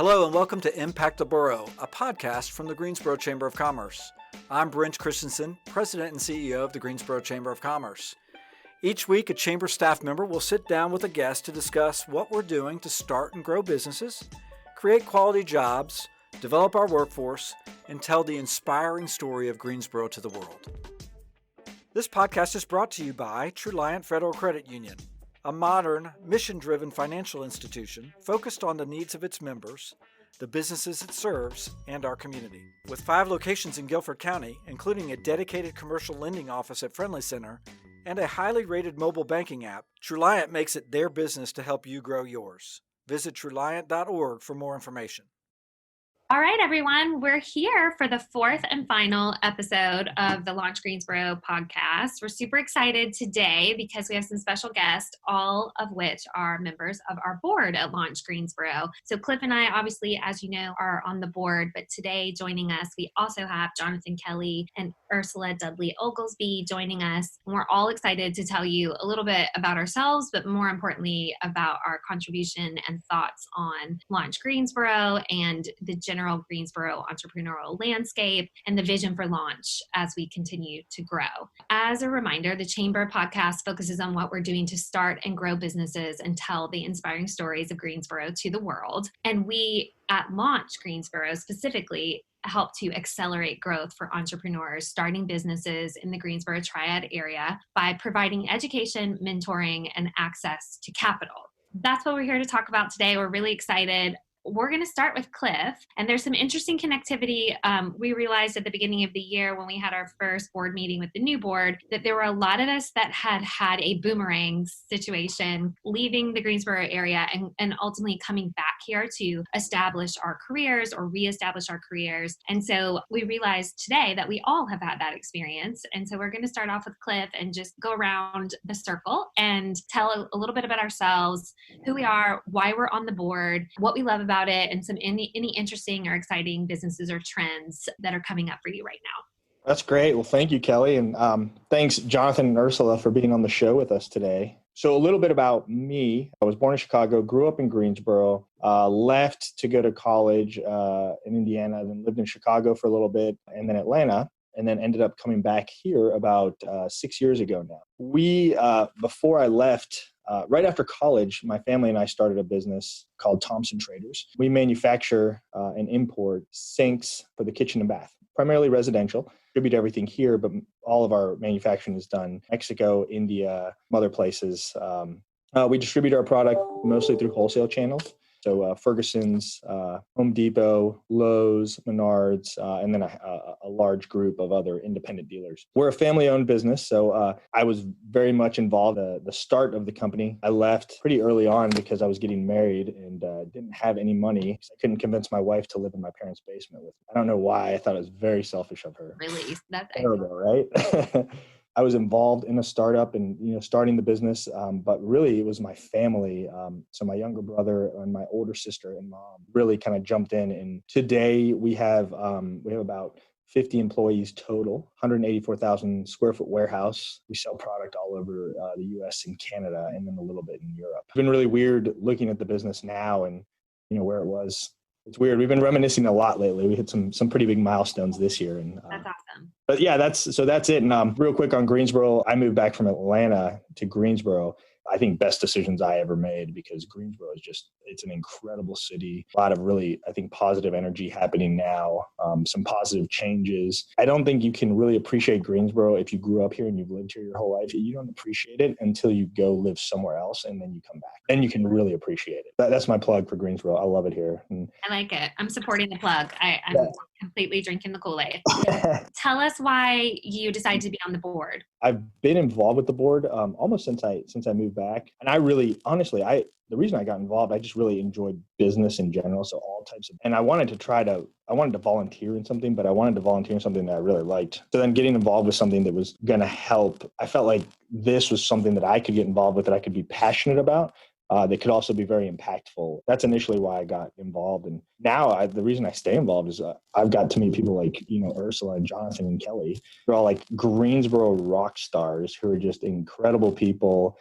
Hello and welcome to Impact the Borough, a podcast from the Greensboro Chamber of Commerce. I'm Brent Christensen, President and CEO of the Greensboro Chamber of Commerce. Each week, a Chamber staff member will sit down with a guest to discuss what we're doing to start and grow businesses, create quality jobs, develop our workforce, and tell the inspiring story of Greensboro to the world. This podcast is brought to you by Truliant Federal Credit Union, a modern, mission-driven financial institution focused on the needs of its members, the businesses it serves, and our community. With 5 locations in Guilford County, including a dedicated commercial lending office at Friendly Center and a highly rated mobile banking app, Truliant makes it their business to help you grow yours. Visit Truliant.org for more information. All right, everyone, we're here for the 4th and final episode of the Launch Greensboro podcast. We're super excited today because we have some special guests, all of which are members of our board at Launch Greensboro. So Cliff and I, obviously, as you know, are on the board, but today joining us, we also have Jonathan Kelli and Ursula Dudley-Oglesby joining us. And we're all excited to tell you a little bit about ourselves, but more importantly, about our contribution and thoughts on Launch Greensboro and the general Greensboro entrepreneurial landscape and the vision for Launch as we continue to grow. As a reminder, the Chamber podcast focuses on what we're doing to start and grow businesses and tell the inspiring stories of Greensboro to the world. And we at Launch Greensboro specifically help to accelerate growth for entrepreneurs starting businesses in the Greensboro Triad area by providing education, mentoring, and access to capital. That's what we're here to talk about today. We're really excited. We're going to start with Cliff, and there's some interesting connectivity. We realized at the beginning of the year when we had our first board meeting with the new board that there were a lot of us that had a boomerang situation leaving the Greensboro area and ultimately coming back here to establish our careers or reestablish our careers. And so we realized today that we all have had that experience. And so we're going to start off with Cliff and just go around the circle and tell a little bit about ourselves, who we are, why we're on the board, what we love about it, and some any interesting or exciting businesses or trends that are coming up for you right now. That's great. Well, thank you, Kelli. And thanks, Jonathan and Ursula, for being on the show with us today. So a little bit about me. I was born in Chicago, grew up in Greensboro, left to go to college in Indiana, then lived in Chicago for a little bit, and then Atlanta, and then ended up coming back here about 6 years ago now. Before I left, right after college, my family and I started a business called Thompson Traders. We manufacture and import sinks for the kitchen and bath, primarily residential. Distribute everything here, but all of our manufacturing is done in Mexico, India, other places. We distribute our product mostly through wholesale channels. So Ferguson's, Home Depot, Lowe's, Menards, and then a large group of other independent dealers. We're a family-owned business, so I was very much involved at the start of the company. I left pretty early on because I was getting married and didn't have any money. I couldn't convince my wife to live in my parents' basement with me. I don't know why. I thought it was very selfish of her. Really? That's terrible, right? I was involved in a startup and, starting the business, but really it was my family. So my younger brother and my older sister and mom really kind of jumped in. And today we have about 50 employees total, 184,000 square foot warehouse. We sell product all over the US and Canada, and then a little bit in Europe. It's been really weird looking at the business now and, where it was. It's weird. We've been reminiscing a lot lately. We hit some pretty big milestones this year. And that's awesome. But yeah, that's it. And real quick on Greensboro, I moved back from Atlanta to Greensboro. I think best decisions I ever made because Greensboro is it's an incredible city. A lot of really, I think, positive energy happening now, some positive changes. I don't think you can really appreciate Greensboro if you grew up here and you've lived here your whole life. You don't appreciate it until you go live somewhere else and then you come back. Then you can really appreciate it. That's my plug for Greensboro. I love it here. And I like it. I'm supporting the plug. I'm completely drinking the Kool-Aid. Tell us why you decided to be on the board. I've been involved with the board almost since I moved back. And I really, honestly, the reason I got involved, I just really enjoyed business in general. So all types of, and I wanted to volunteer in something, but I wanted to volunteer in something that I really liked. So then getting involved with something that was going to help, I felt like this was something that I could get involved with, that I could be passionate about. That could also be very impactful. That's initially why I got involved. And now the reason I stay involved is I've got to meet people like, Ursula and Jonathan and Kelli. They're all like Greensboro rock stars who are just incredible people.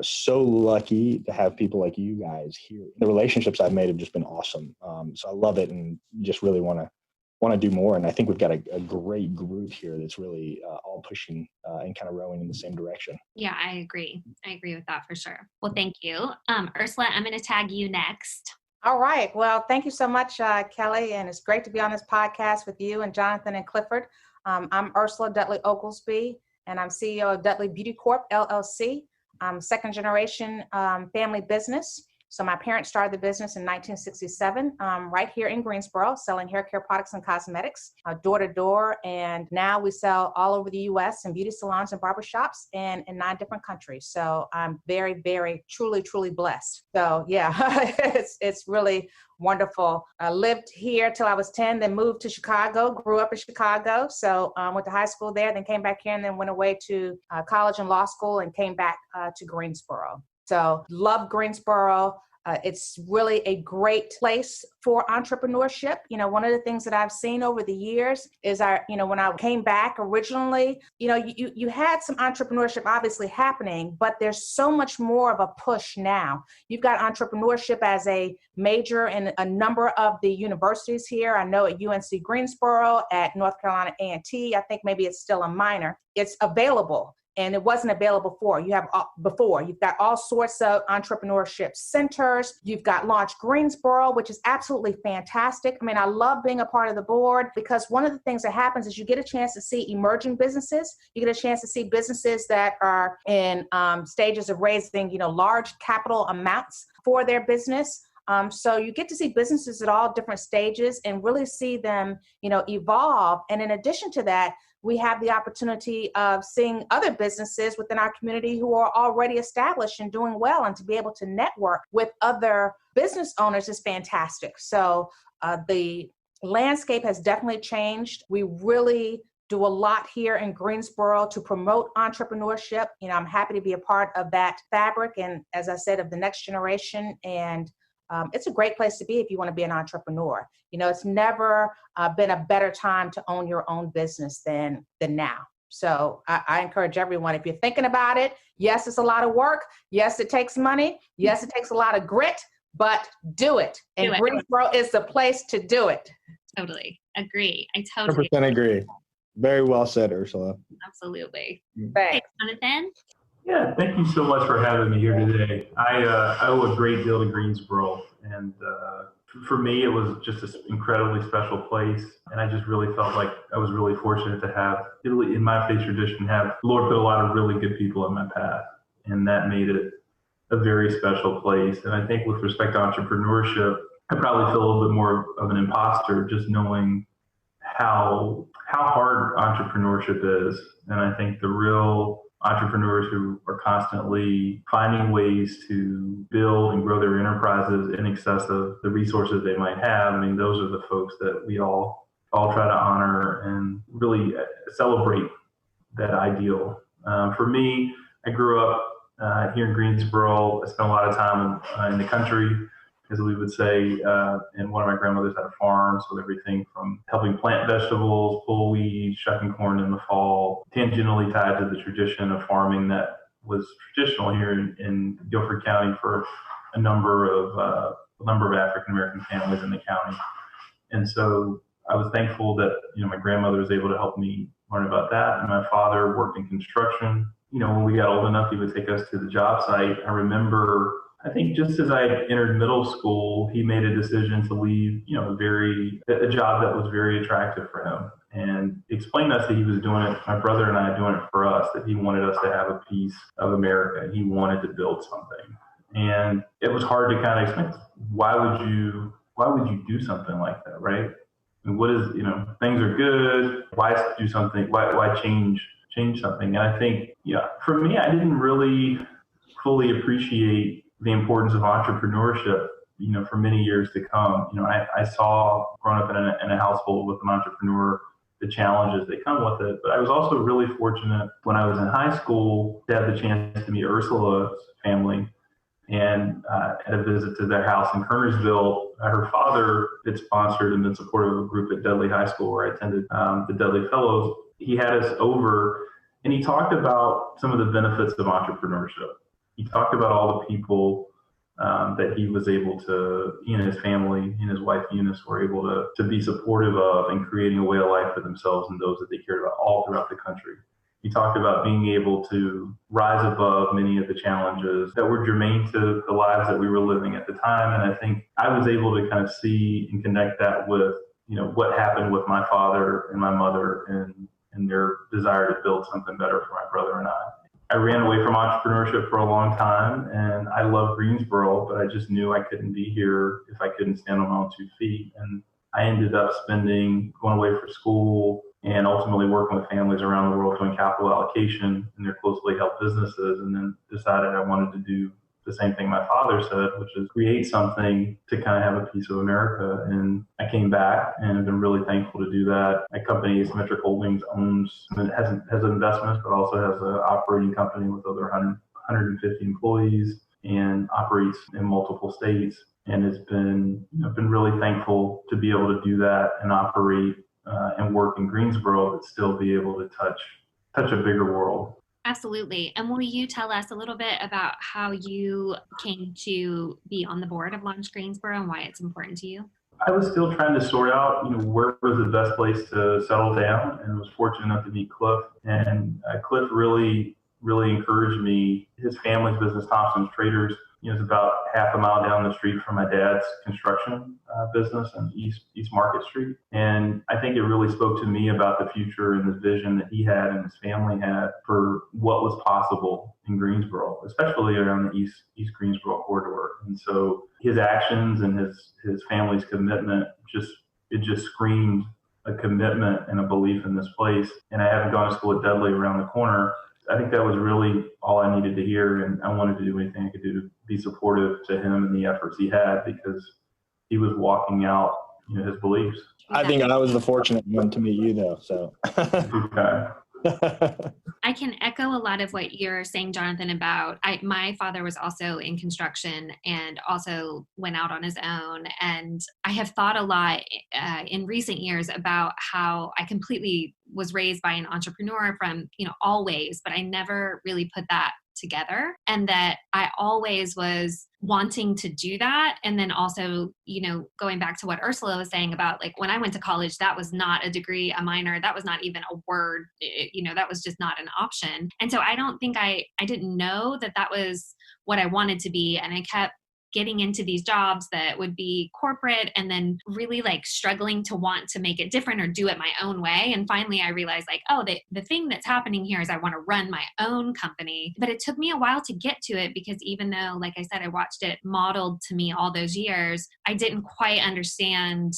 So lucky to have people like you guys here. The relationships I've made have just been awesome. So I love it and just really want to do more. And I think we've got a great group here that's really all pushing and kind of rowing in the same direction. Yeah, I agree. I agree with that for sure. Well, thank you. Ursula, I'm going to tag you next. All right. Well, thank you so much, Kelli. And it's great to be on this podcast with you and Jonathan and Clifford. I'm Ursula Dudley-Oglesby, and I'm CEO of Dudley Beauty Corp, LLC. Second generation family business. So my parents started the business in 1967, right here in Greensboro, selling hair care products and cosmetics, door to door. And now we sell all over the U.S. in beauty salons and barbershops and in 9 different countries. So I'm very, very, truly blessed. So yeah, it's really wonderful. I lived here till I was 10, then moved to Chicago, grew up in Chicago. So went to high school there, then came back here and then went away to college and law school and came back to Greensboro. So love Greensboro. It's really a great place for entrepreneurship. You know, one of the things that I've seen over the years is when I came back originally, you had some entrepreneurship obviously happening, but there's so much more of a push now. You've got entrepreneurship as a major in a number of the universities here. I know at UNC Greensboro, at North Carolina A&T, I think maybe it's still a minor. It's available. And it wasn't available before. You've got all sorts of entrepreneurship centers. You've got Launch Greensboro, which is absolutely fantastic. I mean, I love being a part of the board because one of the things that happens is you get a chance to see emerging businesses. You get a chance to see businesses that are in stages of raising, large capital amounts for their business. So you get to see businesses at all different stages and really see them, evolve. And in addition to that, we have the opportunity of seeing other businesses within our community who are already established and doing well, and to be able to network with other business owners is fantastic. So the landscape has definitely changed. We really do a lot here in Greensboro to promote entrepreneurship. I'm happy to be a part of that fabric and, as I said, of the next generation. And it's a great place to be if you want to be an entrepreneur. It's never been a better time to own your own business than now. So I encourage everyone, if you're thinking about it, yes, it's a lot of work. Yes, it takes money. Yes, it takes a lot of grit, but do it. And Greensboro is the place to do it. Totally agree. I totally 100% agree. Very well said, Ursula. Absolutely. Thanks. Jonathan? Yeah, thank you so much for having me here today. I owe a great deal to Greensboro, and for me, it was just an incredibly special place, and I just really felt like I was really fortunate to have, in my faith tradition, the Lord put a lot of really good people in my path, and that made it a very special place. And I think with respect to entrepreneurship, I probably feel a little bit more of an imposter just knowing how hard entrepreneurship is, and I think the real entrepreneurs who are constantly finding ways to build and grow their enterprises in excess of the resources they might have. I mean, those are the folks that we all try to honor and really celebrate that ideal. For me, I grew up here in Greensboro. I spent a lot of time in the country, as we would say, and one of my grandmothers had a farm, so everything from helping plant vegetables, pull weeds, shucking corn in the fall, tangentially tied to the tradition of farming that was traditional here in Guilford County for a number of African American families in the county. And so I was thankful that my grandmother was able to help me learn about that, and my father worked in construction. When we got old enough, he would take us to the job site. I remember, I think just as I entered middle school, he made a decision to leave, a job that was very attractive for him, and explained to us that he was doing it, my brother and I doing it for us, that he wanted us to have a piece of America. He wanted to build something. And it was hard to kind of explain, why would you do something like that, right? And what is, things are good. Why do something? Why change something? And I think, for me, I didn't really fully appreciate the importance of entrepreneurship, for many years to come. I saw, growing up in a household with an entrepreneur, the challenges that come with it. But I was also really fortunate when I was in high school to have the chance to meet Ursula's family, and at a visit to their house in Kernersville. Her father had sponsored and been supportive of a group at Dudley High School where I attended the Dudley Fellows. He had us over, and he talked about some of the benefits of entrepreneurship. he talked about all the people that he was able to, he and his family, he and his wife Eunice were able to be supportive of and creating a way of life for themselves and those that they cared about all throughout the country. He talked about being able to rise above many of the challenges that were germane to the lives that we were living at the time. And I think I was able to kind of see and connect that with, what happened with my father and my mother and their desire to build something better for my brother and I ran away from entrepreneurship for a long time, and I love Greensboro, but I just knew I couldn't be here if I couldn't stand on my own 2 feet. And I ended up going away for school and ultimately working with families around the world doing capital allocation in their closely held businesses, and then decided I wanted to do the same thing my father said, which is create something to kind of have a piece of America. And I came back and have been really thankful to do that. My company, Asymmetric Holdings, has investments, but also has an operating company with over 150 employees and operates in multiple states. And it's been, I've been really thankful to be able to do that and operate and work in Greensboro, but still be able to touch a bigger world. Absolutely. And will you tell us a little bit about how you came to be on the board of Launch Greensboro and why it's important to you? I was still trying to sort out, where was the best place to settle down, and was fortunate enough to meet Cliff. And Cliff really encouraged me. His family's business, Thompson Traders, is about half a mile down the street from my dad's construction business on East Market Street. And I think it really spoke to me about the future and the vision that he had and his family had for what was possible in Greensboro, especially around the East Greensboro corridor. And so his actions and his family's commitment just screamed a commitment and a belief in this place. And I haven't gone to school at Dudley around the corner. I think that was really all I needed to hear, and I wanted to do anything I could do to be supportive to him and the efforts he had, because he was walking out, his beliefs. I think I was the fortunate one to meet you, though. So. Okay. I can echo a lot of what you're saying, Jonathan, about my father was also in construction and also went out on his own. And I have thought a lot in recent years about how I completely was raised by an entrepreneur from, always, but I never really put that together, and that I always was wanting to do that. And then also, going back to what Ursula was saying about, like, when I went to college, that was not a degree, a minor, that was not even a word, that was just not an option. And so I don't think I didn't know that was what I wanted to be. And I kept getting into these jobs that would be corporate, and then really struggling to want to make it different or do it my own way. And finally I realized the thing that's happening here is I want to run my own company. But it took me a while to get to it, because even though, like I said, I watched it modeled to me all those years, I didn't quite understand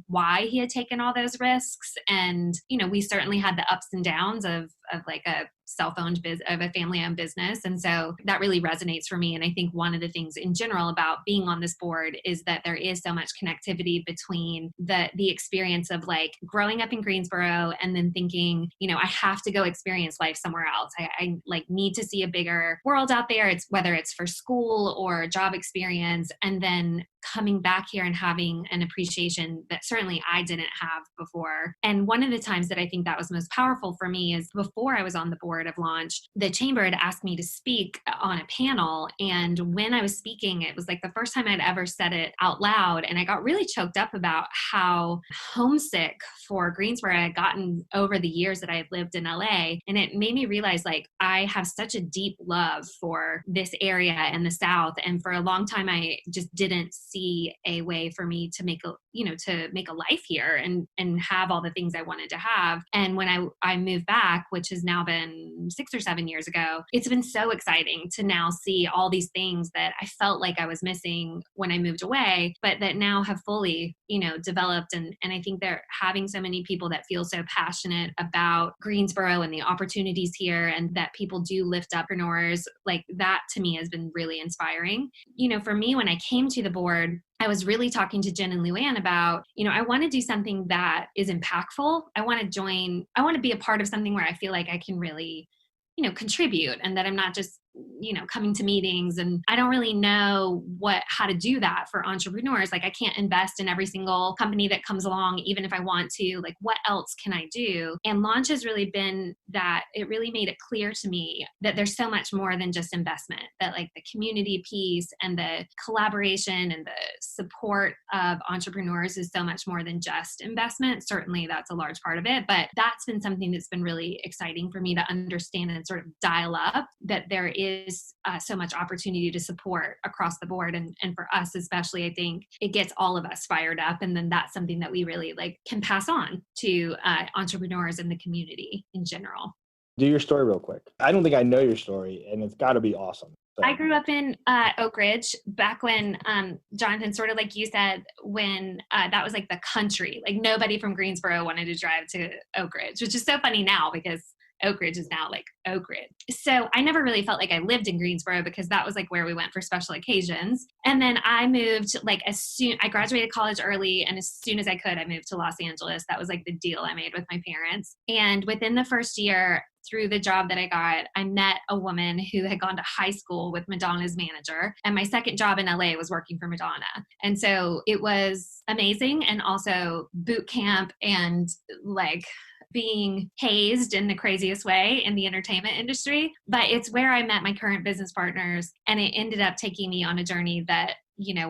why he had taken all those risks. And, we certainly had the ups and downs of like a self-owned of a family-owned business. And so that really resonates for me. And I think one of the things in general about being on this board is that there is so much connectivity between the experience of growing up in Greensboro and then thinking, I have to go experience life somewhere else. I need to see a bigger world out there. It's whether it's for school or job experience, and then coming back here and having an appreciation that certainly I didn't have before. And one of the times that I think that was most powerful for me is before I was on the board of Launch, the chamber had asked me to speak on a panel. And when I was speaking, it was the first time I'd ever said it out loud. And I got really choked up about how homesick for Greensboro I had gotten over the years that I had lived in LA. And it made me realize I have such a deep love for this area in the South. And for a long time, I just didn't see a way for me to make a life here and have all the things I wanted to have. And when I moved back, which has now been 6 or 7 years ago, it's been so exciting to now see all these things that I felt like I was missing when I moved away, but that now have fully, developed. And I think they're having so many people that feel so passionate about Greensboro and the opportunities here, and that people do lift up entrepreneurs. That to me has been really inspiring. For me, when I came to the board, I was really talking to Jen and Luann about, I want to do something that is impactful. I want to be a part of something where I feel like I can really, contribute, and that I'm not just, coming to meetings, and I don't really know how to do that for entrepreneurs. Like, I can't invest in every single company that comes along, even if I want to. Like, what else can I do? And Launch has really been that. It really made it clear to me that there's so much more than just investment, that like the community piece and the collaboration and the support of entrepreneurs is so much more than just investment. Certainly that's a large part of it, but that's been something that's been really exciting for me to understand and sort of dial up, that there is so much opportunity to support across the board. And for us especially, I think it gets all of us fired up. And then that's something that we really can pass on to entrepreneurs in the community in general. Do your story real quick. I don't think I know your story, and it's got to be awesome. So. I grew up in Oak Ridge back when, Jonathan, sort of like you said, when that was like the country. Like, nobody from Greensboro wanted to drive to Oak Ridge, which is so funny now because Oak Ridge is now like Oak Ridge. So I never really felt like I lived in Greensboro because that was like where we went for special occasions. And then I moved I graduated college early, and as soon as I could, I moved to Los Angeles. That was like the deal I made with my parents. And within the first year, through the job that I got, I met a woman who had gone to high school with Madonna's manager. And my second job in LA was working for Madonna. And so it was amazing, and also boot camp and being hazed in the craziest way in the entertainment industry. But it's where I met my current business partners, and it ended up taking me on a journey that,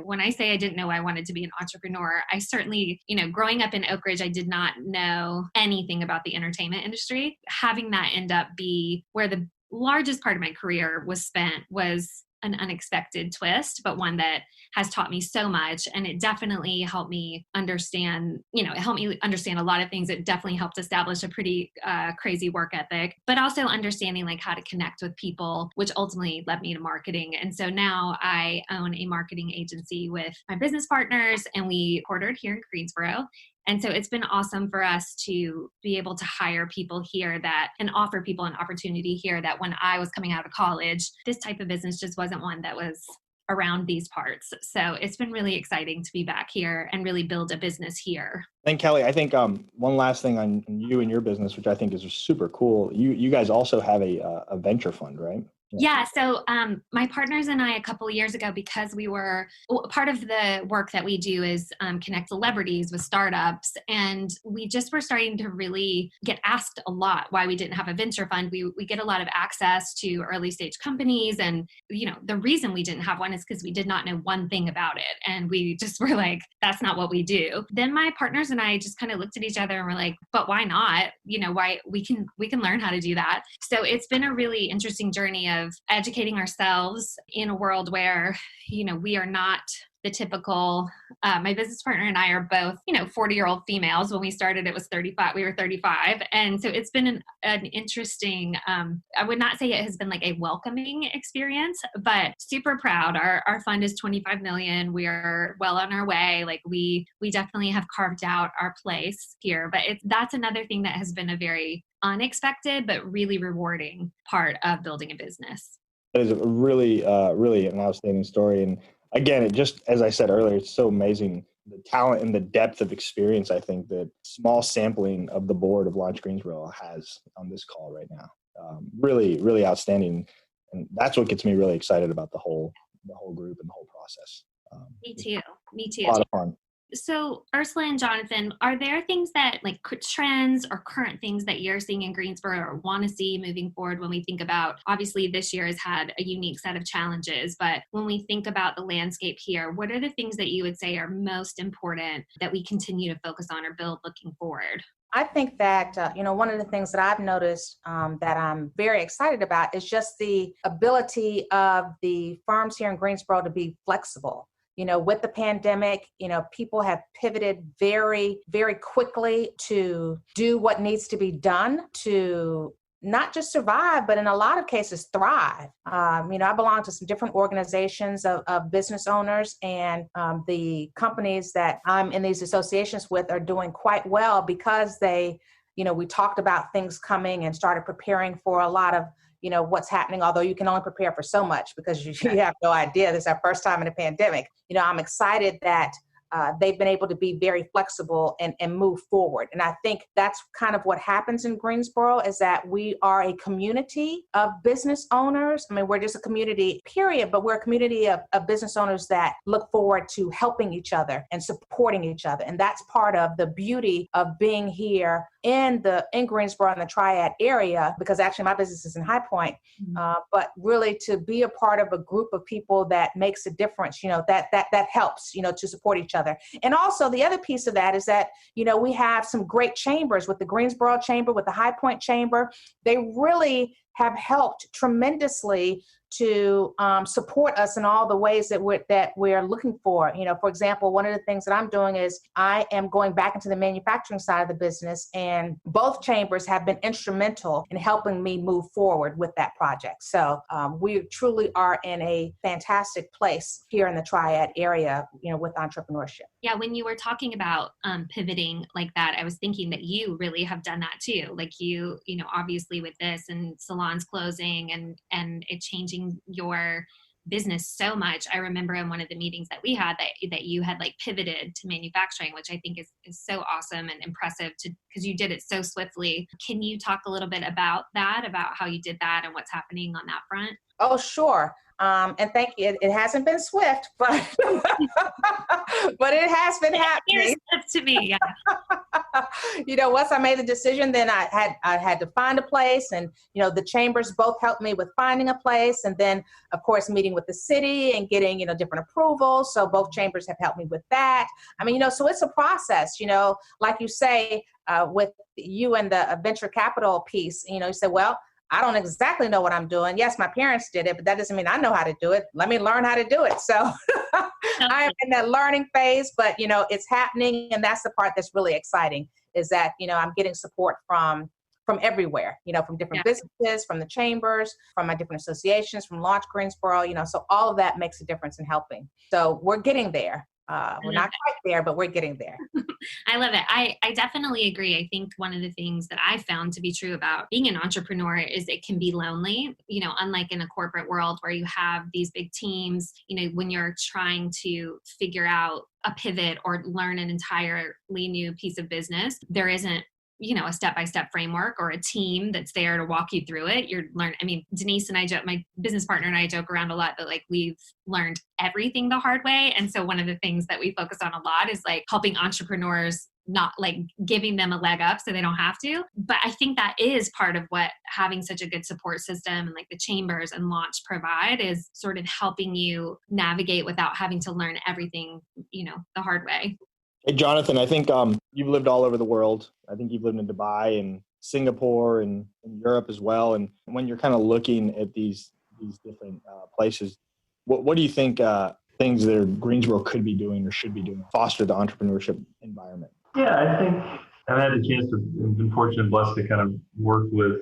when I say I didn't know I wanted to be an entrepreneur, I certainly, growing up in Oak Ridge, I did not know anything about the entertainment industry. Having that end up be where the largest part of my career was spent was an unexpected twist, but one that has taught me so much. And it definitely helped me understand, a lot of things. It definitely helped establish a pretty crazy work ethic, but also understanding how to connect with people, which ultimately led me to marketing. And so now I own a marketing agency with my business partners, and we headquartered here in Greensboro. And so it's been awesome for us to be able to hire people here and offer people an opportunity here that when I was coming out of college, this type of business just wasn't one that was around these parts. So it's been really exciting to be back here and really build a business here. And Kelli, I think one last thing on you and your business, which I think is super cool. You guys also have a venture fund, right? Yeah. So my partners and I, a couple of years ago, because we were part of the work that we do is connect celebrities with startups. And we just were starting to really get asked a lot why we didn't have a venture fund. We get a lot of access to early stage companies. And, the reason we didn't have one is because we did not know one thing about it. And we just were like, that's not what we do. Then my partners and I just kind of looked at each other and were like, but why not? Why we can learn how to do that. So it's been a really interesting journey of educating ourselves in a world where, we are not the typical, my business partner and I are both, 40-year-old females. When we started, it was 35, we were 35. And so it's been an interesting, I would not say it has been like a welcoming experience, but super proud. Our fund is 25 million. We are well on our way. We definitely have carved out our place here, but that's another thing that has been a very unexpected, but really rewarding part of building a business. That is a really an outstanding story. And again, it just, as I said earlier, it's so amazing, the talent and the depth of experience I think that small sampling of the board of Launch Greensboro has on this call right now. Really, really outstanding. And that's what gets me really excited about the whole group and the whole process. Me too. A lot of fun. So Ursula and Jonathan, are there things that trends or current things that you're seeing in Greensboro or want to see moving forward when we think about, obviously this year has had a unique set of challenges, but when we think about the landscape here, what are the things that you would say are most important that we continue to focus on or build looking forward? I think that, one of the things that I've noticed that I'm very excited about is just the ability of the firms here in Greensboro to be flexible. With the pandemic, people have pivoted very, very quickly to do what needs to be done to not just survive, but in a lot of cases thrive. I belong to some different organizations of business owners, and the companies that I'm in these associations with are doing quite well because they, we talked about things coming and started preparing for a lot of what's happening, although you can only prepare for so much because you have no idea. This is our first time in a pandemic. I'm excited that they've been able to be very flexible and move forward. And I think that's kind of what happens in Greensboro, is that we are a community of business owners. I mean, we're just a community, period, but we're a community of business owners that look forward to helping each other and supporting each other. And that's part of the beauty of being here in Greensboro and the Triad area, because actually my business is in High Point, but really to be a part of a group of people that makes a difference, that helps, to support each other. And also the other piece of that is that, we have some great chambers with the Greensboro Chamber, with the High Point Chamber. They really have helped tremendously to support us in all the ways that we're looking for. For example, one of the things that I'm doing is I am going back into the manufacturing side of the business, and both chambers have been instrumental in helping me move forward with that project. So we truly are in a fantastic place here in the Triad area, with entrepreneurship. Yeah, when you were talking about pivoting like that, I was thinking that you really have done that too. Like you obviously with this and salons closing and it changing your business so much. I remember in one of the meetings that we had that you had like pivoted to manufacturing, which I think is so awesome and impressive because you did it so swiftly. Can you talk a little bit about that, about how you did that and what's happening on that front? Oh, sure. And thank you. It hasn't been swift, but but it has been happening. It's to me, yeah. Once I made the decision, then I had to find a place, and the chambers both helped me with finding a place, and then of course meeting with the city and getting different approvals. So both chambers have helped me with that. I mean, so it's a process. Like you say, with you and the venture capital piece. You say, well, I don't exactly know what I'm doing. Yes, my parents did it, but that doesn't mean I know how to do it. Let me learn how to do it. So I am in that learning phase, but it's happening. And that's the part that's really exciting, is that, I'm getting support from everywhere, from different businesses, from the chambers, from my different associations, from Launch Greensboro, so all of that makes a difference in helping. So we're getting there. We're not quite there, but we're getting there. I love it. I definitely agree. I think one of the things that I found to be true about being an entrepreneur is it can be lonely, unlike in a corporate world where you have these big teams, when you're trying to figure out a pivot or learn an entirely new piece of business, there isn't a step-by-step framework or a team that's there to walk you through it. Denise and I joke, my business partner and I joke around a lot that like we've learned everything the hard way. And so one of the things that we focus on a lot is like helping entrepreneurs, not like giving them a leg up so they don't have to. But I think that is part of what having such a good support system and like the chambers and Launch provide, is sort of helping you navigate without having to learn everything, the hard way. Hey, Jonathan, I think you've lived all over the world. I think you've lived in Dubai and Singapore and in Europe as well. And when you're kind of looking at these different places, what do you think things that Greensboro could be doing or should be doing to foster the entrepreneurship environment? Yeah, I think I've had the chance to, been fortunate and blessed to kind of work with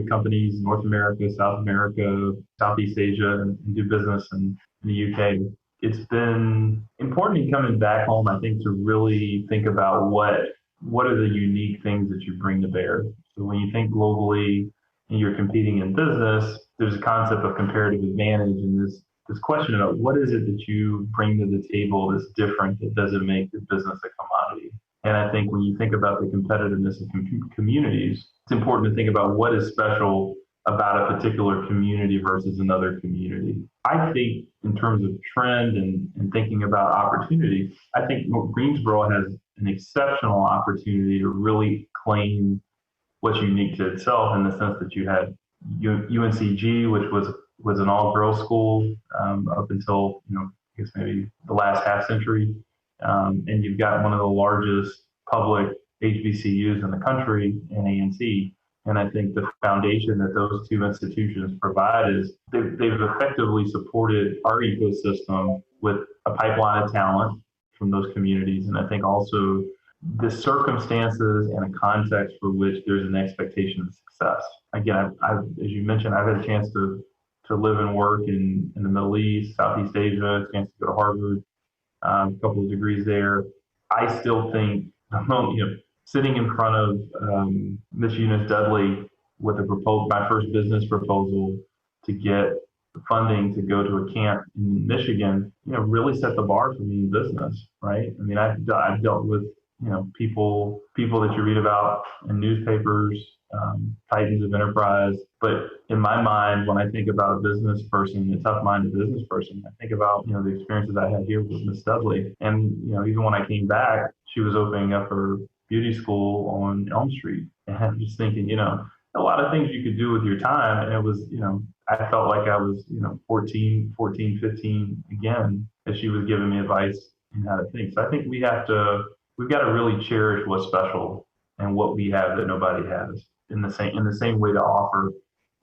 companies in North America, South America, Southeast Asia, and do business in the UK. It's been important in coming back home, I think, to really think about what are the unique things that you bring to bear. So when you think globally and you're competing in business, there's a concept of comparative advantage, and this question about what is it that you bring to the table that's different that doesn't make the business a commodity. And I think when you think about the competitiveness of communities, it's important to think about what is special about a particular community versus another community. I think in terms of trend and thinking about opportunity, I think Greensboro has an exceptional opportunity to really claim what's unique to itself, in the sense that you had UNCG, which was an all-girls school up until I guess maybe the last half century, and you've got one of the largest public HBCUs in the country in ANC. And I think the foundation that those two institutions provide is they've effectively supported our ecosystem with a pipeline of talent from those communities. And I think also the circumstances and a context for which there's an expectation of success. Again, I've as you mentioned, I've had a chance to live and work in the Middle East, Southeast Asia, a chance to go to Harvard, a couple of degrees there. I still think, sitting in front of Miss Eunice Dudley with my first business proposal to get funding to go to a camp in Michigan, really set the bar for me in business, right? I mean, I've dealt with, people that you read about in newspapers, titans of enterprise. But in my mind, when I think about a business person, a tough-minded business person, I think about, the experiences I had here with Miss Dudley. And, even when I came back, she was opening up her beauty school on Elm Street. And I'm just thinking, a lot of things you could do with your time. And it was, I felt like I was, 14, 15 again, as she was giving me advice on how to think. So I think we've got to really cherish what's special and what we have that nobody has in the same way to offer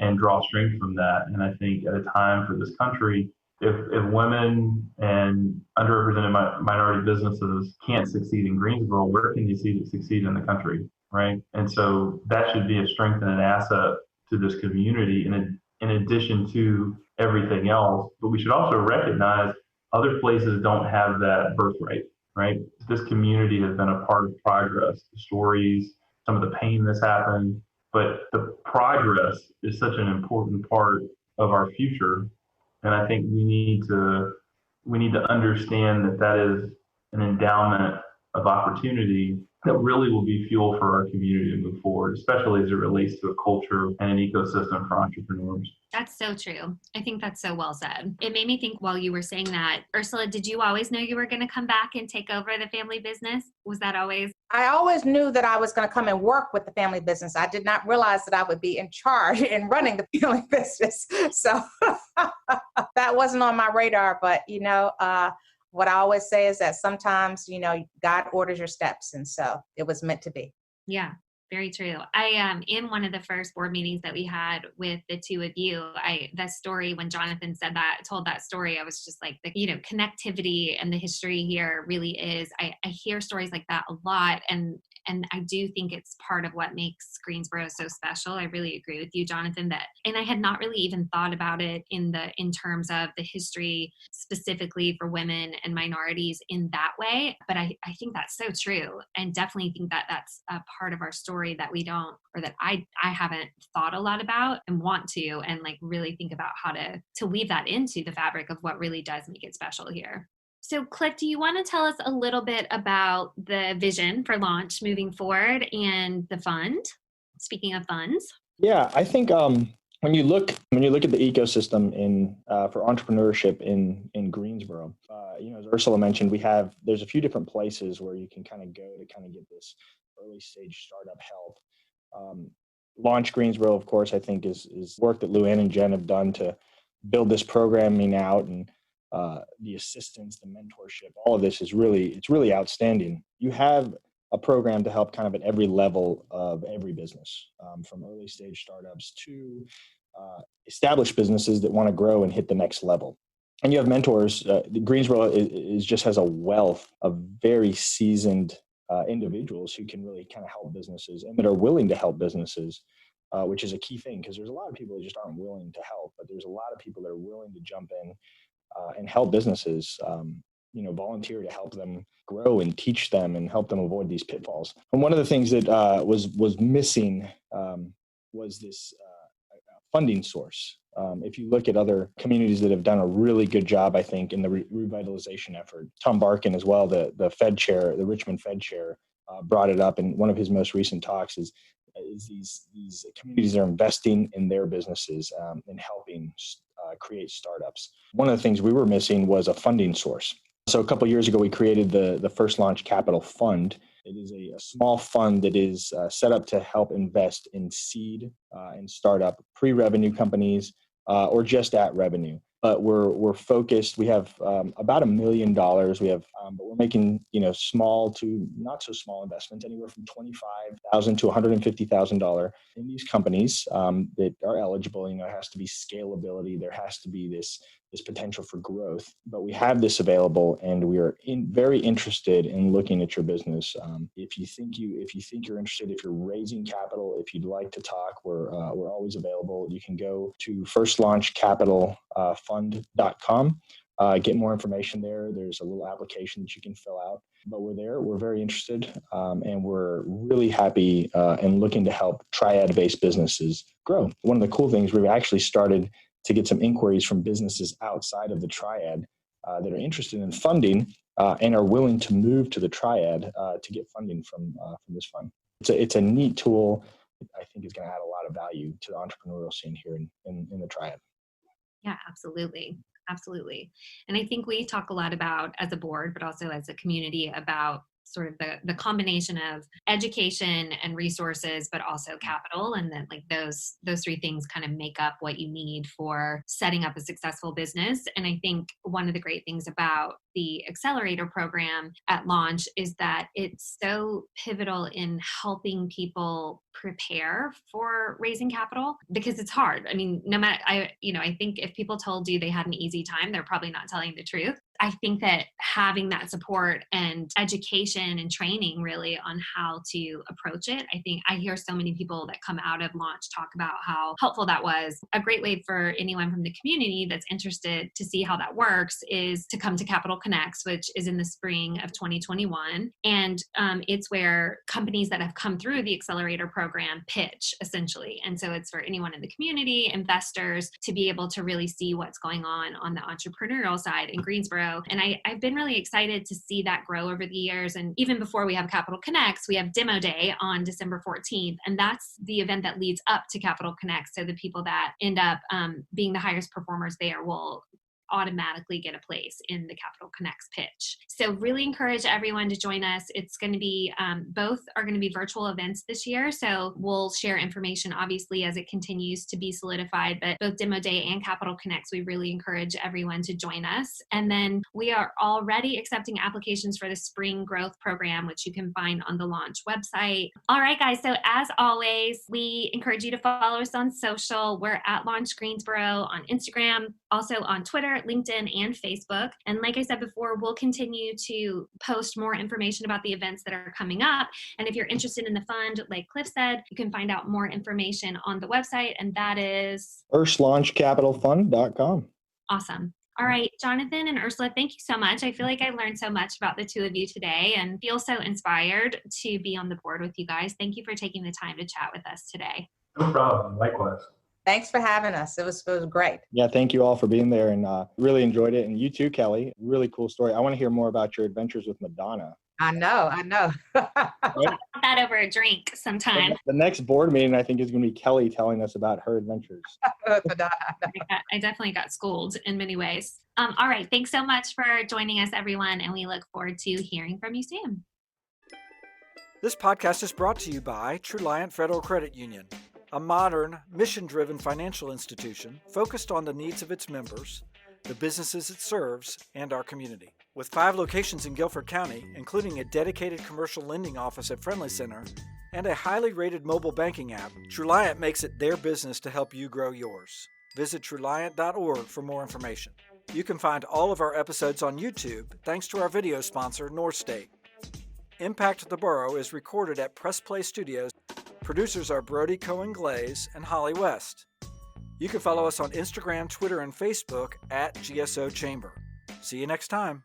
and draw strength from that. And I think at a time for this country, if women and underrepresented minority businesses can't succeed in Greensboro, where can you see it succeed in the country, right? And so that should be a strength and an asset to this community in addition to everything else. But we should also recognize other places don't have that birthright, right? This community has been a part of progress, the stories, some of the pain that's happened, but the progress is such an important part of our future. And I think we need to understand that is an endowment of opportunity that really will be fuel for our community to move forward, especially as it relates to a culture and an ecosystem for entrepreneurs. That's so true. I think that's so well said. It made me think while you were saying that, Ursula, did you always know you were going to come back and take over the family business? Was that always? I always knew that I was going to come and work with the family business. I did not realize that I would be in charge in running the family business. So that wasn't on my radar, but what I always say is that sometimes, God orders your steps. And so it was meant to be. Yeah, very true. I in one of the first board meetings that we had with the two of you, that story when Jonathan told that story, I was just like, connectivity and the history here really is, I hear stories like that a lot. And I do think it's part of what makes Greensboro so special. I really agree with you, Jonathan, and I had not really even thought about it in terms of the history specifically for women and minorities in that way. But I think that's so true, and definitely think that that's a part of our story that we don't, or that I haven't thought a lot about and want to, and like really think about how to weave that into the fabric of what really does make it special here. So Cliff, do you want to tell us a little bit about the vision for Launch moving forward and the fund? Speaking of funds. Yeah, I think when you look at the ecosystem for entrepreneurship in Greensboro, as Ursula mentioned, there's a few different places where you can kind of go to kind of get this early stage startup help. Launch Greensboro, of course, I think is work that Luann and Jen have done to build this programming out, and the assistance, the mentorship, all of this it's really outstanding. You have a program to help kind of at every level of every business, from early stage startups to established businesses that want to grow and hit the next level. And you have mentors. Greensboro just has a wealth of very seasoned individuals who can really kind of help businesses and that are willing to help businesses, which is a key thing, because there's a lot of people that just aren't willing to help, but there's a lot of people that are willing to jump in and help businesses, volunteer to help them grow and teach them and help them avoid these pitfalls. And one of the things that was missing was this funding source. If you look at other communities that have done a really good job, I think, in the revitalization effort, Tom Barkin as well, the Fed chair, the Richmond Fed chair, brought it up in one of his most recent talks is these communities are investing in their businesses and helping create startups. One of the things we were missing was a funding source. So a couple of years ago, we created the First Launch Capital Fund. It is a small fund that is set up to help invest in seed and startup pre-revenue companies or just at revenue. But we're focused. We have about $1 million. We have, but we're making small to not so small investments, anywhere from $25,000 to $150,000 in these companies that are eligible. It has to be scalability. There has to be this potential for growth. But we have this available, and we are very interested in looking at your business. If you think you're interested, if you're raising capital, if you'd like to talk, we're always available. You can go to firstlaunchcapitalfund.com. Get more information there. There's a little application that you can fill out. But we're there. We're very interested, and we're really happy and looking to help triad-based businesses grow. One of the cool things, we've actually started to get some inquiries from businesses outside of the triad that are interested in funding and are willing to move to the triad to get funding from this fund. It's a neat tool. I think is going to add a lot of value to the entrepreneurial scene here in the triad. Yeah, absolutely. Absolutely. And I think we talk a lot about as a board, but also as a community about sort of the combination of education and resources, but also capital. And then like those three things kind of make up what you need for setting up a successful business. And I think one of the great things about the accelerator program at Launch is that it's so pivotal in helping people prepare for raising capital because it's hard. I mean, no matter, I think if people told you they had an easy time, they're probably not telling the truth. I think that having that support and education and training really on how to approach it, I think I hear so many people that come out of Launch talk about how helpful that was. A great way for anyone from the community that's interested to see how that works is to come to Capital Connects, which is in the spring of 2021. And it's where companies that have come through the accelerator program pitch essentially. And so it's for anyone in the community, investors, to be able to really see what's going on the entrepreneurial side in Greensboro. And I've been really excited to see that grow over the years. And even before we have Capital Connects, we have Demo Day on December 14th. And that's the event that leads up to Capital Connects. So the people that end up being the highest performers there will automatically get a place in the Capital Connects pitch. So really encourage everyone to join us. It's going to be, both are going to be virtual events this year. So we'll share information obviously as it continues to be solidified, but both Demo Day and Capital Connects, we really encourage everyone to join us. And then we are already accepting applications for the Spring Growth Program, which you can find on the Launch website. All right, guys. So as always, we encourage you to follow us on social. We're at Launch Greensboro on Instagram, also on Twitter, LinkedIn, and Facebook. And like I said before, we'll continue to post more information about the events that are coming up. And if you're interested in the fund, like Cliff said, you can find out more information on the website, and that is firstlaunchcapitalfund.com. Awesome. All right, Jonathan and Ursula, thank you so much. I feel like I learned so much about the two of you today and feel so inspired to be on the board with you guys. Thank you for taking the time to chat with us today. No problem. Likewise. Thanks for having us. It was great. Yeah, thank you all for being there and really enjoyed it. And you too, Kelly. Really cool story. I want to hear more about your adventures with Madonna. I know. Talk that over a drink sometime. The next board meeting, I think, is going to be Kelly telling us about her adventures. I definitely got schooled in many ways. All right. Thanks so much for joining us, everyone. And we look forward to hearing from you soon. This podcast is brought to you by Truliant Federal Credit Union, a modern, mission-driven financial institution focused on the needs of its members, the businesses it serves, and our community. With 5 locations in Guilford County, including a dedicated commercial lending office at Friendly Center and a highly rated mobile banking app, Truliant makes it their business to help you grow yours. Visit Truliant.org for more information. You can find all of our episodes on YouTube thanks to our video sponsor, North State. Impact the Borough is recorded at Press Play Studios. Producers are Brody Cohen-Glaze and Holly West. You can follow us on Instagram, Twitter, and Facebook at GSO Chamber. See you next time.